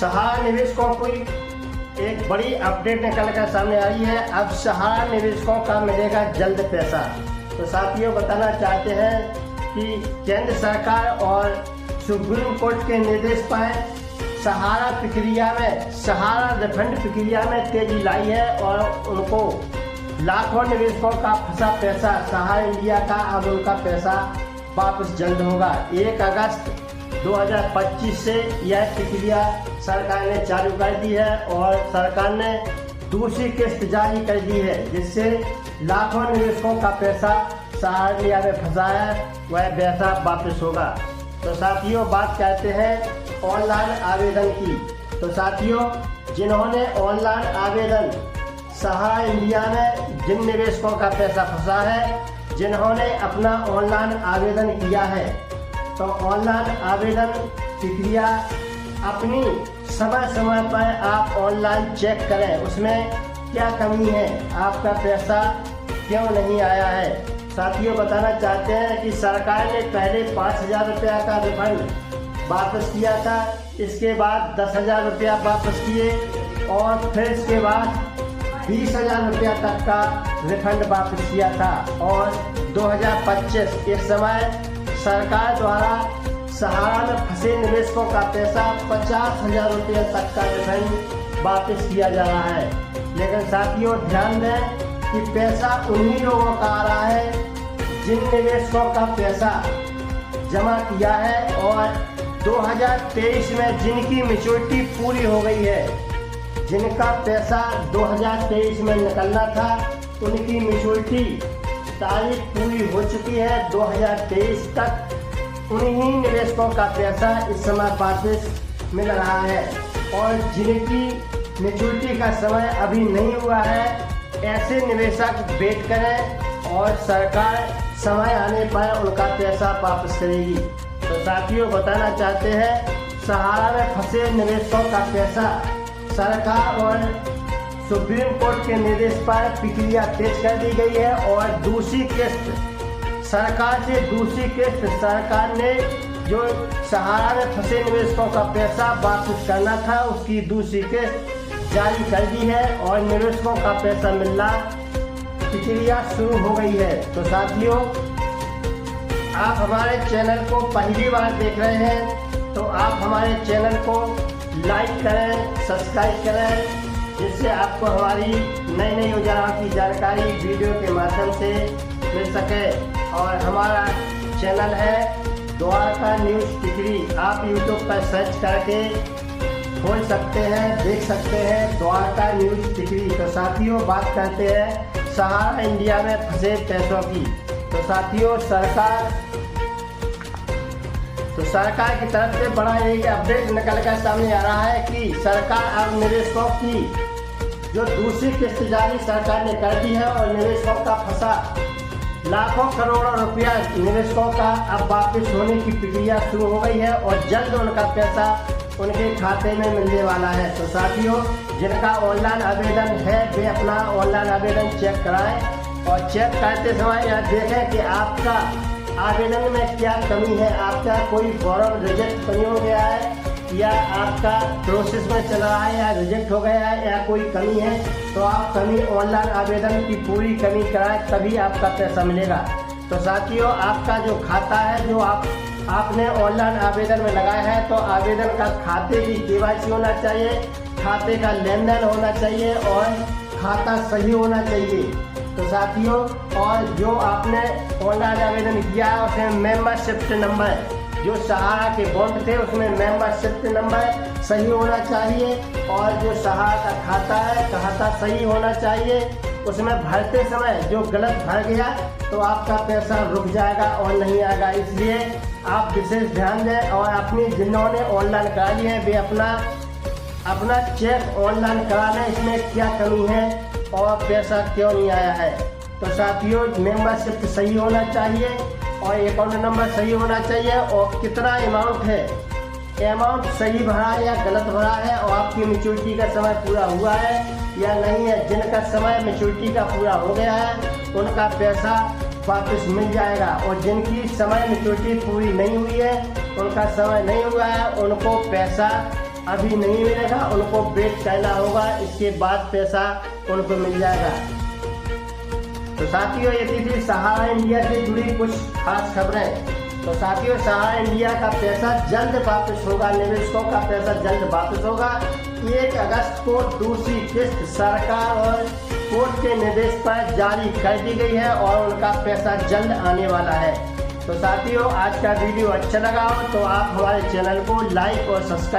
सहारा निवेशकों की एक बड़ी अपडेट निकल कर सामने आई है। अब सहारा निवेशकों का मिलेगा जल्द पैसा। तो साथियों बताना चाहते हैं कि केंद्र सरकार और सुप्रीम कोर्ट के निर्देश पर सहारा रिफंड प्रक्रिया में तेजी लाई है और उनको लाखों निवेशकों का फंसा पैसा सहारा इंडिया का अब उनका पैसा वापस जल्द होगा। 1 अगस्त 2025 से यह प्रक्रिया सरकार ने चालू कर दी है और सरकार ने दूसरी किस्त जारी कर दी है, जिससे लाखों निवेशकों का पैसा सहारा इंडिया में फंसा है वह पैसा वापस होगा। तो साथियों बात करते हैं ऑनलाइन आवेदन की। तो साथियों जिन्होंने ऑनलाइन आवेदन सहारा इंडिया में जिन निवेशकों का पैसा फंसा है, जिन्होंने अपना ऑनलाइन आवेदन किया है, तो ऑनलाइन आवेदन प्रक्रिया अपनी समय पर आप ऑनलाइन चेक करें, उसमें क्या कमी है, आपका पैसा क्यों नहीं आया है। साथियों बताना चाहते हैं कि सरकार ने पहले 5,000 रुपया का रिफंड वापस किया था, इसके बाद 10,000 रुपया वापस किए और फिर इसके बाद 20,000 रुपया तक का रिफंड वापस किया था। और 2025 के समय सरकार द्वारा सहारा में फंसे निवेशकों का पैसा 50,000 रुपये तक का रिफंड वापस किया जा रहा है। लेकिन साथियों ध्यान दें कि पैसा उन्हीं लोगों का आ रहा है जिन निवेशकों का पैसा जमा किया है और 2023 में जिनकी मैच्योरिटी पूरी हो गई है, जिनका पैसा 2023 में निकलना था, उनकी मैच्योरिटी तारीख पूरी हो चुकी है 2023 तक। उन्हीं निवेशकों का पैसा इस समय वापस मिल रहा है और जिनकी मैच्योरिटी का समय अभी नहीं हुआ है, ऐसे निवेशक वेट करें और सरकार समय आने पर उनका पैसा वापस करेगी। तो साथियों बताना चाहते हैं सहारा में फंसे निवेशकों का पैसा सरकार और सुप्रीम कोर्ट के निर्देश पर प्रक्रिया तेज कर दी गई है और दूसरी किस्त सरकार ने जो सहारा में फंसे निवेशकों का पैसा वापस करना था, उसकी दूसरी किस्त जारी कर दी है और निवेशकों का पैसा मिलना प्रक्रिया शुरू हो गई है। तो साथियों आप हमारे चैनल को पहली बार देख रहे हैं तो आप हमारे चैनल को लाइक करें, सब्सक्राइब करें, जिससे आपको हमारी नई योजनाओं की जानकारी वीडियो के माध्यम से मिल सके। और हमारा चैनल है द्वारका न्यूज़ टिकरी, आप यूट्यूब पर सर्च करके खोल सकते हैं, देख सकते हैं द्वारका न्यूज़ टिकरी। तो साथियों बात करते हैं सहारा इंडिया में फंसे पैसों की। तो साथियों सरकार की तरफ से बड़ा एक अपडेट निकल कर सामने आ रहा है कि सरकार अब निवेशकों की जो दूसरी किस्त जारी सरकार ने कर दी है और निवेशकों का फंसा लाखों करोड़ों रुपया निवेशकों का अब वापस होने की प्रक्रिया शुरू हो गई है और जल्द उनका पैसा उनके खाते में मिलने वाला है। तो साथियों जिनका ऑनलाइन आवेदन है वे अपना ऑनलाइन आवेदन चेक कराएं और चेक करते समय यह देखें कि आपका आवेदन में क्या कमी है, आपका कोई फॉर्म रिजेक्ट नहीं हो गया है या आपका प्रोसेस में चल रहा है या रिजेक्ट हो गया है या कोई कमी है, तो आप कमी ऑनलाइन आवेदन की पूरी कमी कराएं, तभी आपका पैसा मिलेगा। तो साथियों आपका जो खाता है जो आपने ऑनलाइन आवेदन में लगाया है, तो आवेदन का खाते की केवाईसी होना चाहिए, खाते का लेन देन होना चाहिए और खाता सही होना चाहिए। तो साथियों और जो आपने ऑनलाइन आवेदन किया है उसमें मेंबरशिप नंबर जो सहारा के बॉन्ड थे उसमें मेंबरशिप नंबर सही होना चाहिए और जो सहारा का खाता है खाता सही होना चाहिए। उसमें भरते समय जो गलत भर गया तो आपका पैसा रुक जाएगा और नहीं आएगा, इसलिए आप विशेष ध्यान दें और अपनी जिन्होंने ऑनलाइन करा ली है वे अपना चेक ऑनलाइन करा लें, इसमें क्या कमी है और पैसा क्यों नहीं आया है। तो साथियों मेंबरशिप सही होना चाहिए और अकाउंट नंबर सही होना चाहिए और कितना अमाउंट है, अमाउंट सही भरा है या गलत भरा है और आपकी मैच्योरिटी का समय पूरा हुआ है या नहीं है। जिनका समय मैच्योरिटी का पूरा हो गया है उनका पैसा वापस मिल जाएगा और जिनकी समय मैच्योरिटी पूरी नहीं हुई है, उनका समय नहीं हुआ है, उनको पैसा अभी नहीं मिलेगा, उनको वेट करना होगा, इसके बाद पैसा उनको मिल जाएगा। तो साथियों, ये थी सहारा इंडिया से जुड़ी कुछ खास खबरें। तो साथियों, सहारा इंडिया का पैसा जल्द वापस होगा, निवेशकों का पैसा जल्द वापस होगा। 1 अगस्त को दूसरी किस्त सरकार और कोर्ट के निर्देश पर जारी कर दी गई है और उनका पैसा जल्द आने वाला है। तो साथियों, आज का वीडियो अच्छा लगा हो तो आप हमारे चैनल को लाइक और सब्सक्राइब